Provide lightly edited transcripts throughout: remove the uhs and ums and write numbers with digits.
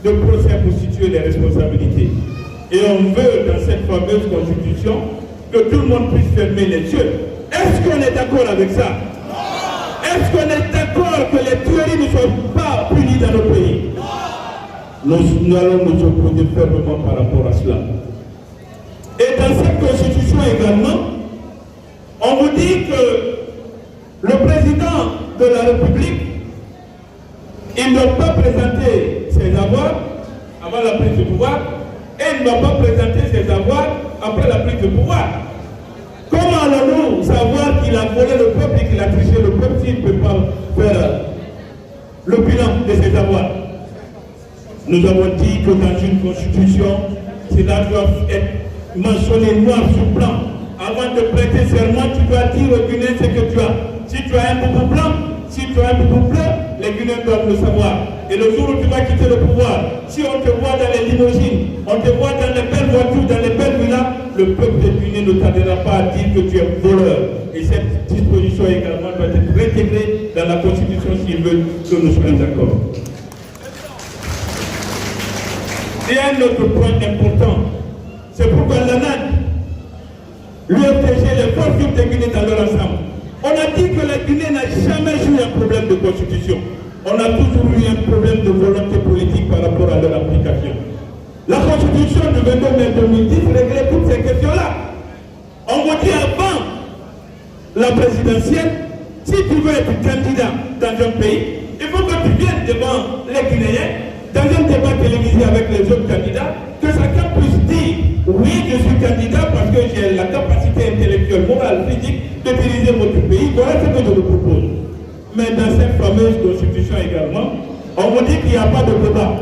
de procès pour situer les responsabilités. Et on veut, dans cette fameuse constitution, que tout le monde puisse fermer les yeux. Est-ce qu'on est d'accord avec ça? Est-ce qu'on est d'accord que les tueries ne soient pas punies dans nos pays? Nous allons nous opposer fermement par rapport à cela. Et dans cette constitution également, on vous dit que le président de la République, il ne doit pas présenter ses avoirs avant la prise de pouvoir et il ne doit pas présenter ses avoirs après la prise de pouvoir. Comment allons-nous savoir qu'il a volé le peuple et qu'il a triché le peuple s'il ne peut pas faire le bilan de ses avoirs? Nous avons dit que dans une constitution, cela doit être mentionné noir sur blanc. Avant de prêter serment, tu dois dire aux Guinéens ce que tu as. Si tu as un boubou blanc, si tu as un boubou bleu, les Guinéens doivent le savoir. Et le jour où tu vas quitter le pouvoir, si on te voit dans les limousines, on te voit dans les belles voitures, dans les belles villas, le peuple des Guinéens ne tardera pas à dire que tu es voleur. Et cette disposition également doit être réintégrée dans la Constitution s'ils veulent que nous soyons d'accord. Il y a un autre point important. C'est pourquoi l'ANAD, l'UFDG, les forces vives des Guinéens dans leur ensemble, on a dit que la Guinée n'a jamais eu un problème de constitution. On a toujours eu un problème de volonté politique par rapport à leur application. La constitution du 22 mai 2010 réglait toutes ces questions-là. On vous dit avant la présidentielle, si tu veux être candidat dans un pays, il faut que tu viennes devant les Guinéens, dans un débat télévisé avec les autres candidats, que chacun puisse dire oui, je suis candidat parce que j'ai la capacité intellectuelle, morale, physique de diriger votre pays. Voilà ce que je vous propose. Mais dans cette fameuse constitution également, on vous dit qu'il n'y a pas de débat.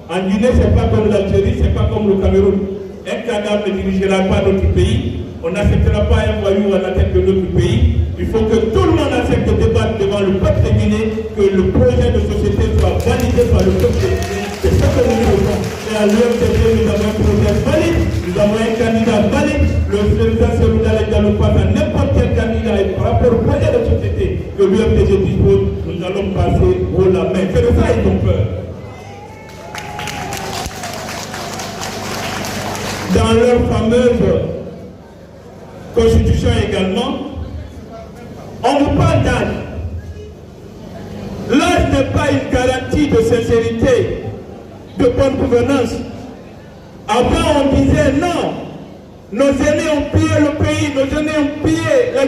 En Guinée, ce n'est pas comme l'Algérie, ce n'est pas comme le Cameroun. Un cadavre ne dirigera pas notre pays. On n'acceptera pas un voyou à la tête de notre pays. Il faut que tout le monde accepte de débattre devant le peuple de Guinée, que le projet de société soit validé par le peuple de Guinée. C'est ce que nous faisons. Et à l'UFDG, nous avons un projet valide, nous avons un candidat valide. Le président Seloudal Diallo passe à n'importe quel candidat et par rapport au projet de société que l'UFDG dispose, nous allons passer haut la main. C'est de ça ils ont peur. Dans leur fameuse constitution également, on vous parle d'âge. L'âge n'est pas une garantie de sincérité, de bonne gouvernance. Avant, on disait non. Nos aînés ont pillé le pays, nos aînés ont pillé la